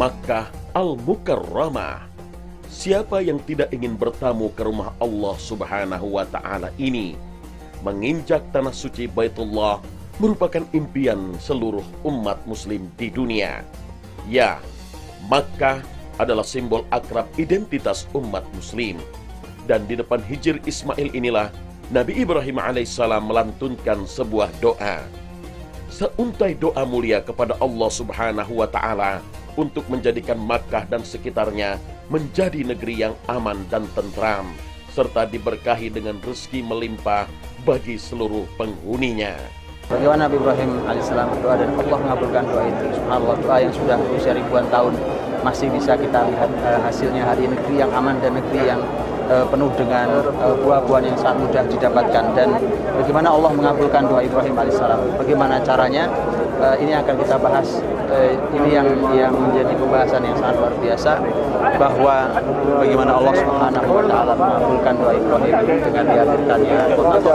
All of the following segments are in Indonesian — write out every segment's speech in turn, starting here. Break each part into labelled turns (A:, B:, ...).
A: Makkah Al-Mukarramah. Siapa yang tidak ingin bertamu ke rumah Allah Subhanahu wa Ta'ala ini? Menginjak tanah suci Baitullah merupakan impian seluruh umat muslim di dunia. Ya, Makkah adalah simbol akrab identitas umat muslim. Dan di depan hijir Ismail inilah Nabi Ibrahim alaihissalam melantunkan sebuah doa. Seuntai doa mulia kepada Allah Subhanahu wa Ta'ala untuk menjadikan Makkah dan sekitarnya menjadi negeri yang aman dan tentram, serta diberkahi dengan rezeki melimpah bagi seluruh penghuninya.
B: Bagaimana Nabi Ibrahim alaihissalam berdoa dan Allah mengabulkan doa itu. Subhanallah, doa yang sudah berusia ribuan tahun masih bisa kita lihat hasilnya hari ini. Negeri yang aman dan negeri yang penuh dengan buah-buahan yang sangat mudah didapatkan. Dan bagaimana Allah mengabulkan doa Ibrahim alaihissalam, bagaimana caranya, ini akan kita bahas. Ini yang menjadi pembahasan yang sangat luar biasa, bahwa bagaimana Allah Subhanahu wa Ta'ala mengabulkan doa Ibrahim dengan dihadirkannya kota.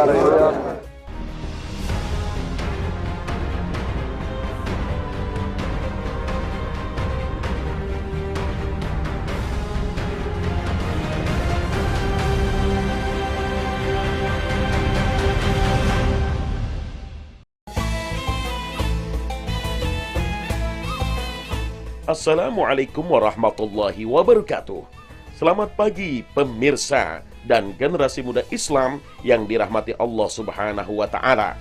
A: Assalamualaikum warahmatullahi wabarakatuh. Selamat pagi pemirsa dan generasi muda Islam yang dirahmati Allah Subhanahu wa Ta'ala.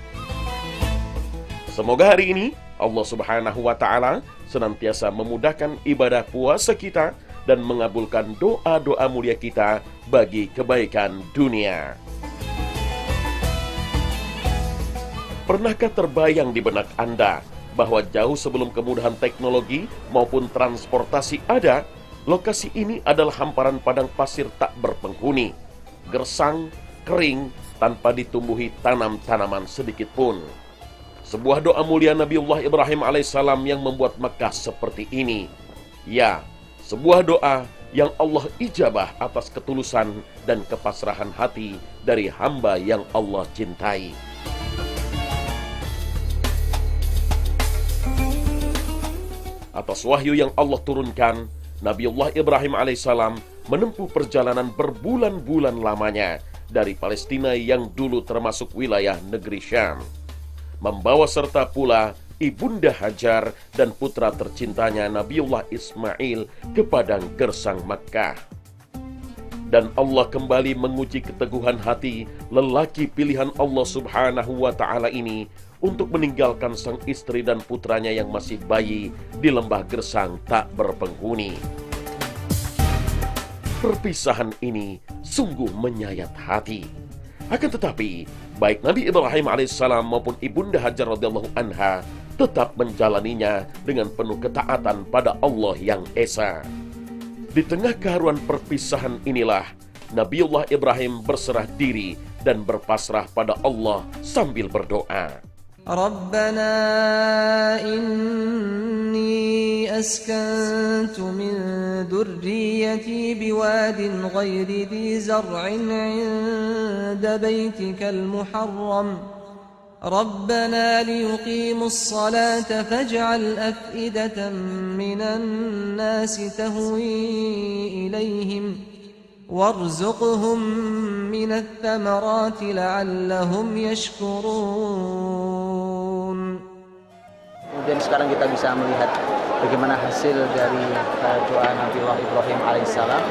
A: Semoga hari ini Allah Subhanahu wa Ta'ala senantiasa memudahkan ibadah puasa kita dan mengabulkan doa-doa mulia kita bagi kebaikan dunia. Pernahkah terbayang di benak Anda bahwa jauh sebelum kemudahan teknologi maupun transportasi ada, lokasi ini adalah hamparan padang pasir tak berpenghuni, gersang, kering, tanpa ditumbuhi tanam-tanaman sedikit pun. Sebuah doa mulia Nabiullah Ibrahim alaihissalam yang membuat Makkah seperti ini. Ya, sebuah doa yang Allah ijabah atas ketulusan dan kepasrahan hati dari hamba yang Allah cintai. Atas wahyu yang Allah turunkan, Nabiullah Ibrahim alaihissalam menempuh perjalanan berbulan-bulan lamanya dari Palestina yang dulu termasuk wilayah negeri Syam, membawa serta pula Ibunda Hajar dan putra tercintanya Nabiullah Ismail ke padang gersang Makkah. Dan Allah kembali menguji keteguhan hati lelaki pilihan Allah Subhanahu wa Ta'ala ini untuk meninggalkan sang istri dan putranya yang masih bayi di lembah gersang tak berpenghuni. Perpisahan ini sungguh menyayat hati. Akan tetapi, baik Nabi Ibrahim alaihissalam maupun Ibunda Hajar radhiyallahu anha tetap menjalaninya dengan penuh ketaatan pada Allah yang Esa. Di tengah keharuan perpisahan inilah Nabiullah Ibrahim berserah diri dan berpasrah pada Allah sambil berdoa.
C: ربنا إني أسكنت من ذريتي بواد غير ذي زرع عند بيتك المحرم ربنا ليقيموا الصلاة فاجعل أفئدة من الناس تهوي إليهم وارزقهم من الثمرات لعلهم يشكرون.
B: Kemudian sekarang kita bisa melihat bagaimana hasil dari doa Nabiullah Ibrahim alaihissalam,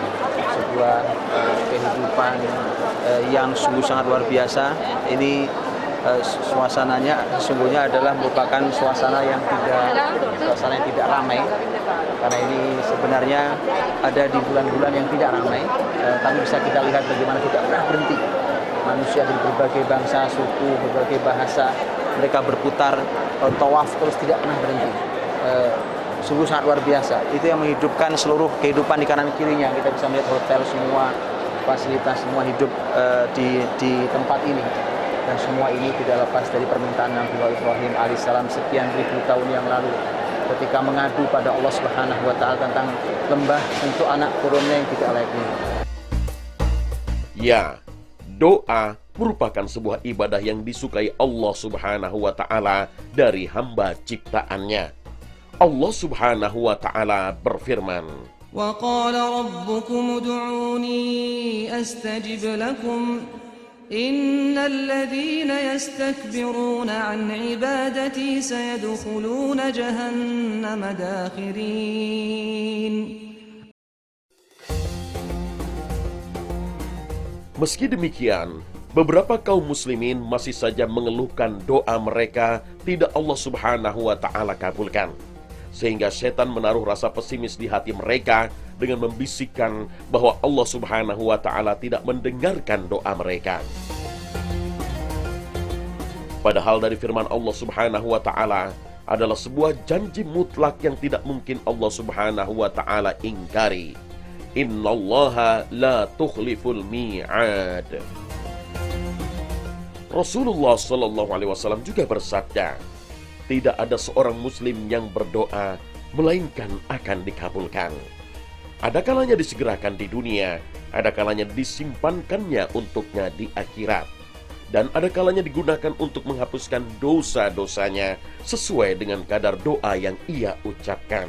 B: sebuah kehidupan yang sungguh sangat luar biasa. Ini suasananya sesungguhnya adalah merupakan suasana yang tidak ramai, karena ini sebenarnya ada di bulan-bulan yang tidak ramai, tapi bisa kita lihat bagaimana tidak pernah berhenti manusia dari berbagai bangsa, suku, berbagai bahasa, mereka berputar tawaf terus tidak pernah berhenti. Sungguh sangat luar biasa. Itu yang menghidupkan seluruh kehidupan di kanan kirinya. Kita bisa melihat hotel semua, fasilitas semua hidup di tempat ini. Dan semua ini tidak lepas dari permintaan Nabi Ibrahim alaihissalam sekian ribu tahun yang lalu, ketika mengadu pada Allah Subhanahu wa Ta'ala tentang lembah untuk anak turunnya yang tidak layak ini.
A: Ya, doa merupakan sebuah ibadah yang disukai Allah Subhanahu wa Ta'ala dari hamba ciptaannya. Allah Subhanahu wa taala berfirman,
C: وقال ربكم ادعوني أستجب لكم إن الذين يستكبرون عن عبادتي سيدخلون جهنم داخرين.
A: Meski demikian, beberapa kaum muslimin masih saja mengeluhkan doa mereka tidak Allah Subhanahu wa taala kabulkan. Sehingga setan menaruh rasa pesimis di hati mereka dengan membisikkan bahwa Allah Subhanahu wa taala tidak mendengarkan doa mereka. Padahal dari firman Allah Subhanahu wa taala adalah sebuah janji mutlak yang tidak mungkin Allah Subhanahu wa taala ingkari. Innallaha la tukhliful mi'ad. Rasulullah sallallahu alaihi wasallam juga bersabda, tidak ada seorang muslim yang berdoa melainkan akan dikabulkan. Ada kalanya disegerakan di dunia, ada kalanya disimpankannya untuknya di akhirat, dan ada kalanya digunakan untuk menghapuskan dosa-dosanya sesuai dengan kadar doa yang ia ucapkan.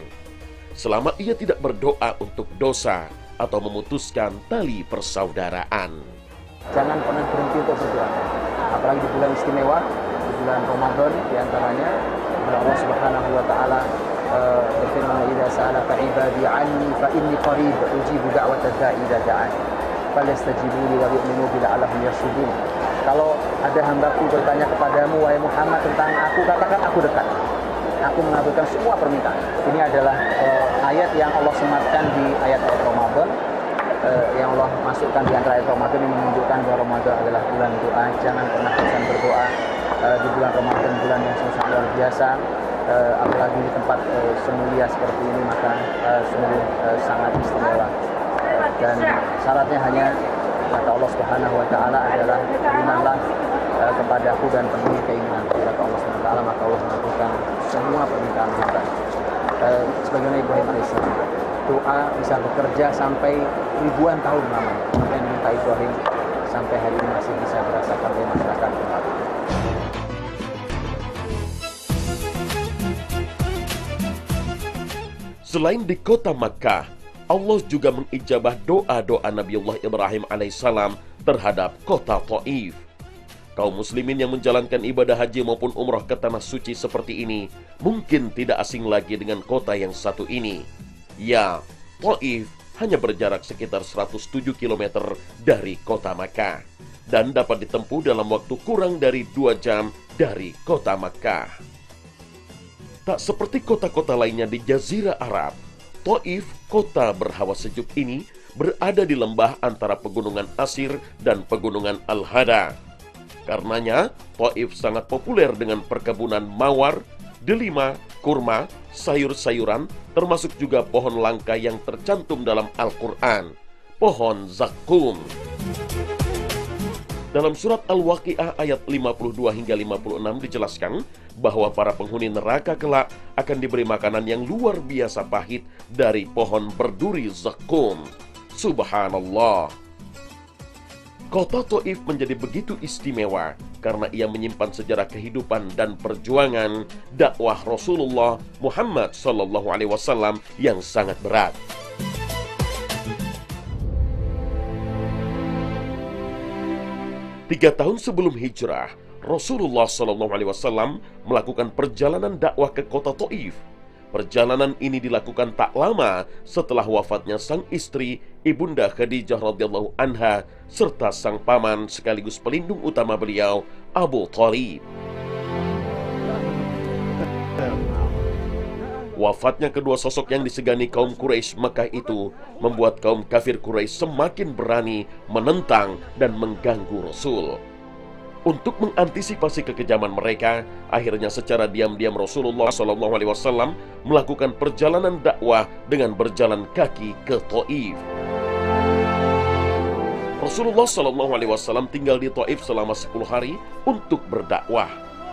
A: Selama ia tidak berdoa untuk dosa atau memutuskan tali persaudaraan.
B: Jangan pernah berhenti untuk berdoa. Apalagi di bulan istimewa, di bulan Ramadan diantaranya, Allah Subhanahu wa taala berfirman, "Idza sa'alaka 'ibadi 'anni fa inni qarib ujibu da'watad da'i idza da'an. Falyastajibu li wa yu'minu bi la'allahum yarshudun." Kalau ada hambaku bertanya kepadamu, wahai Muhammad, tentang aku, katakan aku dekat. Aku mengabulkan semua permintaan. Ini adalah ayat yang Allah sematkan di ayat-ayat Ramadan. Yang Allah masukkan di antara ayat Ramadan yang menunjukkan bahwa Ramadan adalah bulan doa. Jangan pernah bosan berdoa di bulan Ramadan, bulan yang sangat luar biasa. Apalagi di tempat semulia seperti ini, maka sungguh sangat istimewa. Dan syaratnya hanya kata Allah Subhanahu wa taala adalah berimanlah kepadaku dan penuhi keinginanku. Kata Allah Subhanahu wa taala, maka Allah mengabulkan semua permintaan hamba. Sebagaimana Ibrahim alaihissalam, doa bisa bekerja sampai ribuan tahun lamanya. Dan minta Ibrahim sampai hari ini masih bisa dirasakan oleh masyarakat tempat.
A: Selain di kota Makkah, Allah juga mengijabah doa-doa Nabiullah Ibrahim alaihissalam terhadap kota Taif. Kaum muslimin yang menjalankan ibadah haji maupun umrah ke tanah suci seperti ini mungkin tidak asing lagi dengan kota yang satu ini. Ya, Taif hanya berjarak sekitar 107 km dari kota Makkah dan dapat ditempuh dalam waktu kurang dari 2 jam dari kota Makkah. Tak seperti kota-kota lainnya di Jazirah Arab, Taif, kota berhawa sejuk ini, berada di lembah antara pegunungan Asir dan pegunungan Al-Hada. Karenanya, Taif sangat populer dengan perkebunan mawar, delima, kurma, sayur-sayuran, termasuk juga pohon langka yang tercantum dalam Al-Quran, pohon zakum. Dalam surat Al-Waqi'ah ayat 52 hingga 56 dijelaskan bahwa para penghuni neraka kelak akan diberi makanan yang luar biasa pahit dari pohon berduri zakum. Subhanallah. Kota Taif menjadi begitu istimewa karena ia menyimpan sejarah kehidupan dan perjuangan dakwah Rasulullah Muhammad SAW yang sangat berat. Tiga tahun sebelum hijrah, Rasulullah SAW melakukan perjalanan dakwah ke kota Taif. Perjalanan ini dilakukan tak lama setelah wafatnya sang istri Ibunda Khadijah radhiyallahu anha serta sang paman sekaligus pelindung utama beliau, Abu Thalib. Wafatnya kedua sosok yang disegani kaum Quraisy Mekah itu membuat kaum kafir Quraisy semakin berani menentang dan mengganggu Rasul. Untuk mengantisipasi kekejaman mereka, akhirnya secara diam-diam Rasulullah SAW melakukan perjalanan dakwah dengan berjalan kaki ke Taif. Rasulullah SAW tinggal di Taif selama 10 hari untuk berdakwah,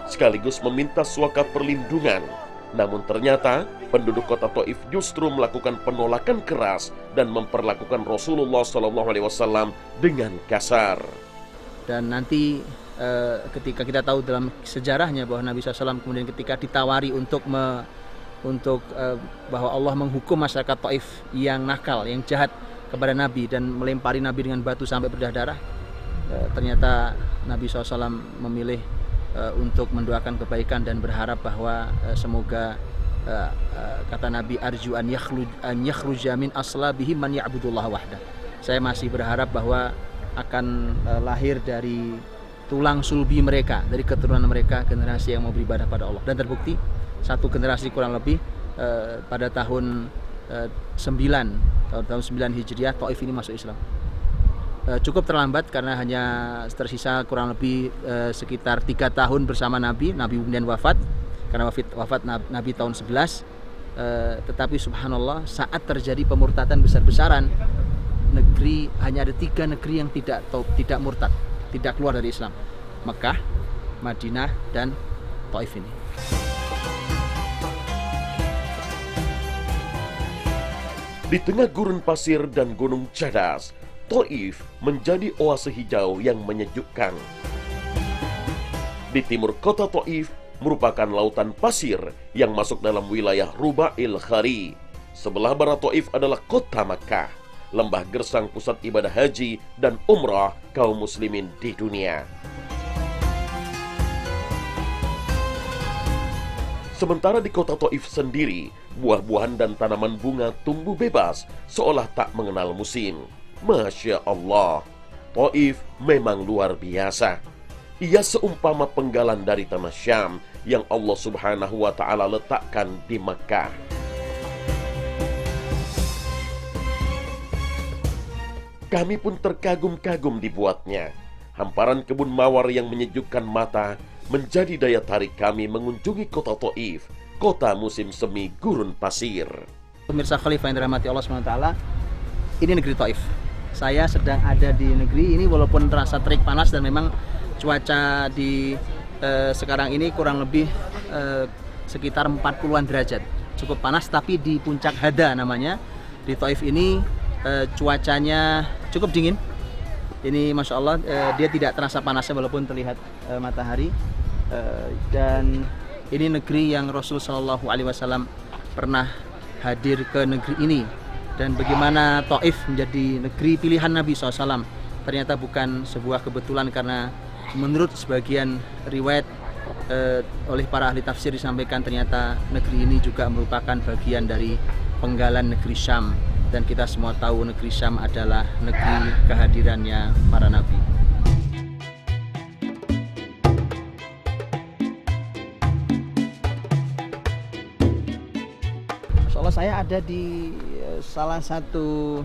A: sekaligus meminta suaka perlindungan. Namun ternyata penduduk kota Taif justru melakukan penolakan keras dan memperlakukan Rasulullah SAW dengan kasar.
B: Dan nanti ketika kita tahu dalam sejarahnya bahwa Nabi SAW kemudian ketika ditawari untuk bahwa Allah menghukum masyarakat Taif yang nakal, yang jahat kepada Nabi dan melempari Nabi dengan batu sampai berdarah-darah. Ternyata Nabi SAW memilih untuk mendoakan kebaikan dan berharap bahwa semoga kata Nabi, arju an yakhruja min aslabihi man ya'budullah wahda. Saya masih berharap bahwa akan lahir dari tulang sulbi mereka, dari keturunan mereka, generasi yang mau beribadah pada Allah. Dan terbukti satu generasi kurang lebih pada tahun 9 Hijriah Taif ini masuk Islam. Cukup terlambat karena hanya tersisa kurang lebih sekitar 3 tahun bersama Nabi kemudian wafat, karena wafat Nabi tahun 11. Tetapi subhanallah, saat terjadi pemurtadan besar-besaran, hanya ada 3 negeri yang tidak murtad, tidak keluar dari Islam: Mekah, Madinah, dan Taif ini.
A: Di tengah gurun pasir dan gunung cadas, Taif menjadi oase hijau yang menyejukkan. Di timur kota Taif merupakan lautan pasir yang masuk dalam wilayah Ruba'il Khari. Sebelah barat Taif adalah kota Makkah, lembah gersang pusat ibadah haji dan umrah kaum muslimin di dunia. Sementara di kota Taif sendiri, buah-buahan dan tanaman bunga tumbuh bebas seolah tak mengenal musim. Masya Allah, Taif memang luar biasa. Ia seumpama penggalan dari tanah Syam yang Allah Subhanahu wa Ta'ala letakkan di Makkah. Kami pun terkagum-kagum dibuatnya. Hamparan kebun mawar yang menyejukkan mata menjadi daya tarik kami mengunjungi kota Taif, kota musim semi gurun pasir.
B: Pemirsa Khalifah yang dirahmati Allah SWT, ini negeri Taif. Saya sedang ada di negeri ini walaupun terasa terik panas dan memang cuaca di sekarang ini kurang lebih sekitar 40-an derajat. Cukup panas, tapi di puncak Hada namanya, di Taif ini cuacanya cukup dingin. Ini Masya Allah, dia tidak terasa panasnya walaupun terlihat matahari. Dan ini negeri yang Rasul SAW pernah hadir ke negeri ini. Dan bagaimana Taif menjadi negeri pilihan Nabi SAW ternyata bukan sebuah kebetulan, karena menurut sebagian riwayat oleh para ahli tafsir disampaikan ternyata negeri ini juga merupakan bagian dari penggalan negeri Syam. Dan kita semua tahu negeri Syam adalah negeri kehadirannya para nabi. Soalnya saya ada di salah satu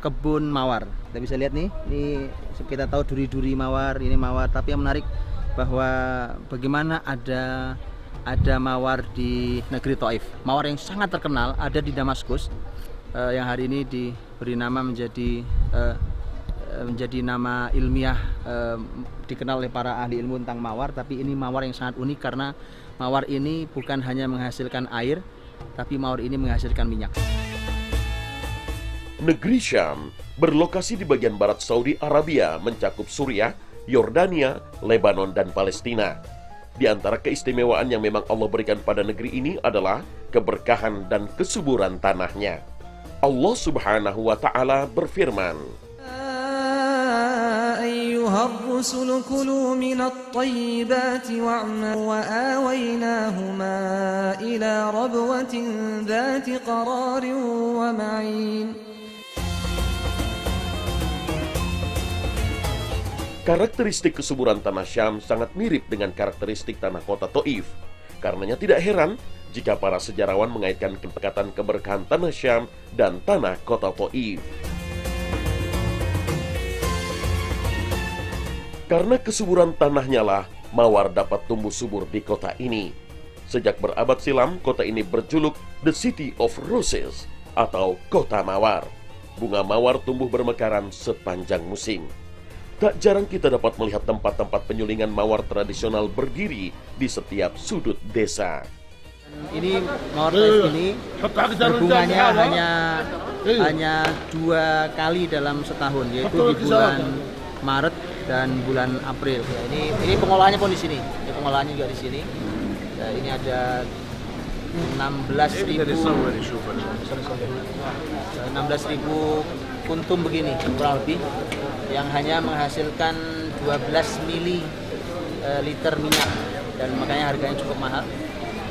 B: kebun mawar. Kita bisa lihat nih, ini kita tahu duri-duri mawar, ini mawar. Tapi yang menarik bahwa bagaimana ada mawar di negeri Taif. Mawar yang sangat terkenal ada di Damaskus, yang hari ini diberi nama menjadi nama ilmiah, dikenal oleh para ahli ilmu tentang mawar. Tapi ini mawar yang sangat unik karena mawar ini bukan hanya menghasilkan air, tapi mawar ini menghasilkan minyak.
A: Negeri Syam berlokasi di bagian barat Saudi Arabia, mencakup Suriah, Yordania, Lebanon, dan Palestina. Di antara keistimewaan yang memang Allah berikan pada negeri ini adalah keberkahan dan kesuburan tanahnya. Allah Subhanahu wa Ta'ala berfirman,
C: أيها الرسل كلوا من الطيبات واعملوا وآويناهما إلى ربوة ذات قرار ومعين.
A: Karakteristik kesuburan tanah Syam sangat mirip dengan karakteristik tanah kota Taif. Karenanya tidak heran jika para sejarawan mengaitkan kedekatan keberkahan tanah Syam dan tanah kota Taif. Karena kesuburan tanahnya lah, mawar dapat tumbuh subur di kota ini. Sejak berabad silam, kota ini berjuluk The City of Roses atau Kota Mawar. Bunga mawar tumbuh bermekaran sepanjang musim. Tak jarang kita dapat melihat tempat-tempat penyulingan mawar tradisional berdiri di setiap sudut desa.
B: Ini mawar Taif ini berbunganya hanya 2 kali dalam setahun, yaitu di bulan Maret dan bulan April. Ya, ini pengolahannya pun di sini. Ini pengolahannya juga di sini. Ya, ini ada 16.000 kuntum begini kurang lebih, yang hanya menghasilkan 12 liter minyak, dan makanya harganya cukup mahal.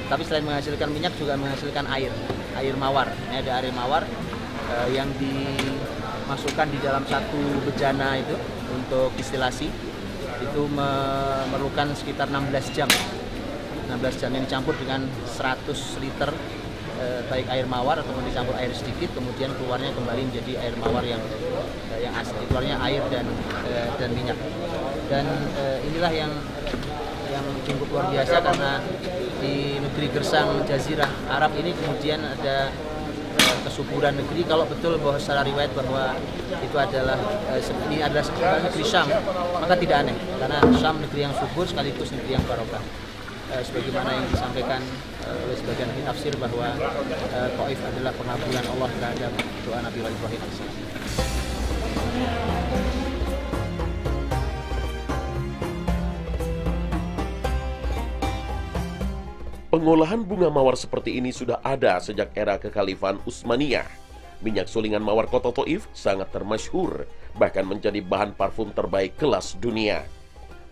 B: Tapi selain menghasilkan minyak juga menghasilkan air mawar. Ini ada air mawar yang dimasukkan di dalam satu bejana itu untuk distilasi. Itu memerlukan sekitar 16 jam. 16 jam yang dicampur dengan 100 liter baik air mawar ataupun dicampur air sedikit, kemudian keluarnya kembali menjadi air mawar yang asli, keluarnya air dan minyak. Dan inilah yang cukup luar biasa, karena di negeri gersang Jazirah Arab ini kemudian ada kesuburan negeri. Kalau betul bahwa secara riwayat bahwa itu adalah ini adalah negeri Syam, maka tidak aneh, karena Syam negeri yang subur sekaligus negeri yang barokah. Sebagaimana yang disampaikan oleh sebagian ahli tafsir bahwa Taif adalah pengabulan Allah terhadap doa Nabi Ibrahim AS.
A: Pengolahan bunga mawar seperti ini sudah ada sejak era Kekhalifan Utsmaniyah. Minyak sulingan mawar kota Taif sangat termasyhur, bahkan menjadi bahan parfum terbaik kelas dunia.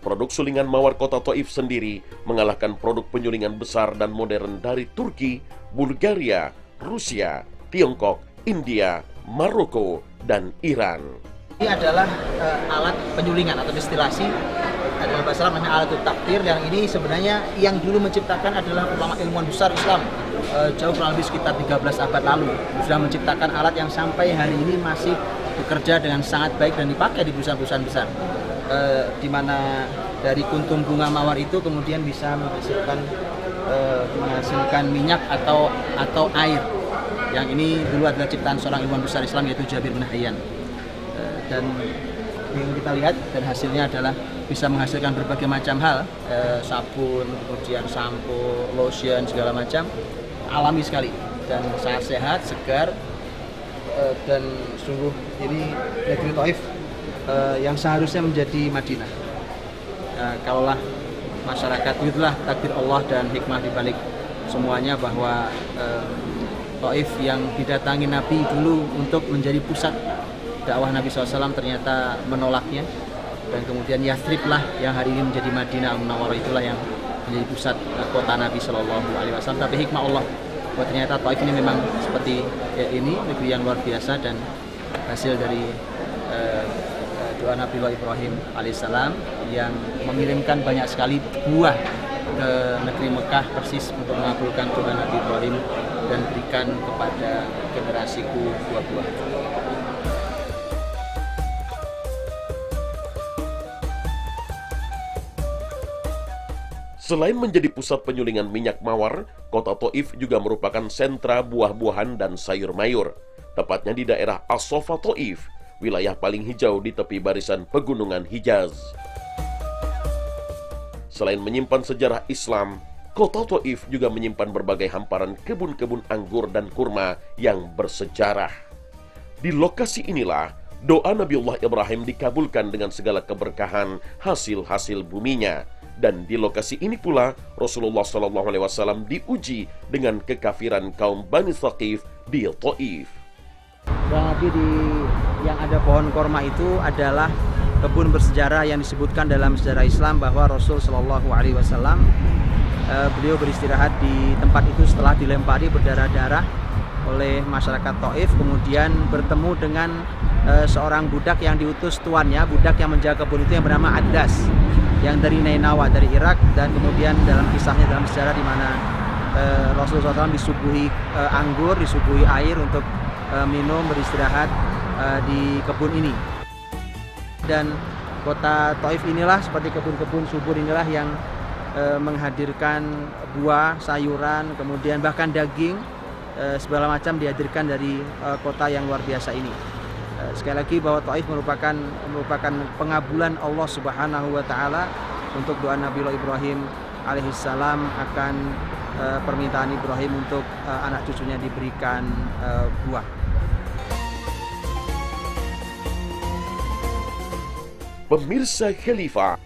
A: Produk sulingan mawar kota Taif sendiri mengalahkan produk penyulingan besar dan modern dari Turki, Bulgaria, Rusia, Tiongkok, India, Maroko, dan Iran.
B: Ini adalah alat penyulingan atau destilasi, dalam bahasa Arab namanya alat taktir, yang ini sebenarnya yang dulu menciptakan adalah ulama ilmuwan besar Islam, jauh kurang lebih sekitar 13 abad lalu. Sudah menciptakan alat yang sampai hari ini masih bekerja dengan sangat baik dan dipakai di perusahaan-perusahaan besar. Di mana dari kuntum bunga mawar itu kemudian bisa menghasilkan minyak atau air. Yang ini dulu adalah ciptaan seorang ilmuwan besar Islam, yaitu Jabir bin Hayyan. Dan yang kita lihat dan hasilnya adalah bisa menghasilkan berbagai macam hal, sabun, kemudian sampo, lotion, segala macam, alami sekali dan sangat sehat, segar, dan sungguh ini negeri Taif yang seharusnya menjadi Madinah. Kalaulah masyarakat, itulah takdir Allah dan hikmah dibalik semuanya, bahwa Taif yang didatangi Nabi dulu untuk menjadi pusat dakwah Nabi SAW ternyata menolaknya, dan kemudian Yathrib lah yang hari ini menjadi Madinah Al-Munawwarah, itulah yang menjadi pusat kota Nabi SAW. Tapi hikmah Allah bahwa ternyata Taif ini memang seperti ini, negeri yang luar biasa, dan hasil dari doa Nabi Ibrahim alaihissalam yang mengirimkan banyak sekali buah ke negeri Mekah persis untuk mengabulkan doa Nabi Ibrahim dan berikan kepada generasiku buah-buah.
A: Selain menjadi pusat penyulingan minyak mawar, kota Taif juga merupakan sentra buah-buahan dan sayur mayur, tepatnya di daerah As-Sofa Taif, wilayah paling hijau di tepi barisan pegunungan Hijaz. Selain menyimpan sejarah Islam, kota Taif juga menyimpan berbagai hamparan kebun-kebun anggur dan kurma yang bersejarah. Di lokasi inilah doa Nabiullah Ibrahim dikabulkan dengan segala keberkahan hasil-hasil buminya. Dan di lokasi ini pula Rasulullah SAW diuji dengan kekafiran kaum Bani Thaqif di Taif.
B: Kurang lebih yang ada pohon korma itu adalah kebun bersejarah yang disebutkan dalam sejarah Islam bahwa Rasul Shallallahu Alaihi Wasallam beliau beristirahat di tempat itu setelah dilempari berdarah-darah oleh masyarakat Taif, kemudian bertemu dengan seorang budak yang diutus tuannya, budak yang menjaga kebun itu yang bernama Addas, yang dari Nainawa, dari Irak. Dan kemudian dalam kisahnya, dalam sejarah, di mana Rasulullah SAW disuguhi anggur, disuguhi air untuk minum, beristirahat di kebun ini. Dan kota Taif inilah, seperti kebun-kebun subur inilah, yang menghadirkan buah, sayuran, kemudian bahkan daging, segala macam dihadirkan dari kota yang luar biasa ini. Sekali lagi bahwa Taif merupakan pengabulan Allah Subhanahu wa taala untuk doa Nabi Ibrahim alaihissalam akan permintaan Ibrahim untuk anak cucunya diberikan buah.
A: Pemirsa Khalifah,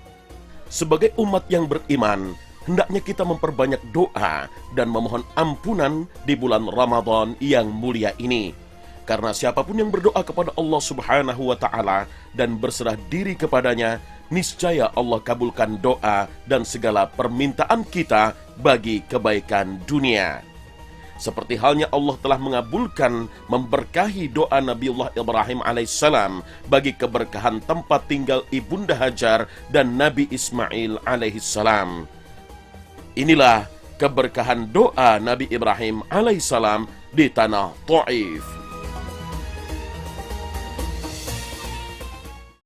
A: sebagai umat yang beriman, hendaknya kita memperbanyak doa dan memohon ampunan di bulan Ramadan yang mulia ini. Karena siapapun yang berdoa kepada Allah Subhanahu wa Ta'ala dan berserah diri kepadanya, niscaya Allah kabulkan doa dan segala permintaan kita bagi kebaikan dunia. Seperti halnya Allah telah mengabulkan memberkahi doa Nabiullah Ibrahim alaihissalam bagi keberkahan tempat tinggal Ibunda Hajar dan Nabi Ismail alaihissalam. Inilah keberkahan doa Nabi Ibrahim alaihissalam di tanah Taif.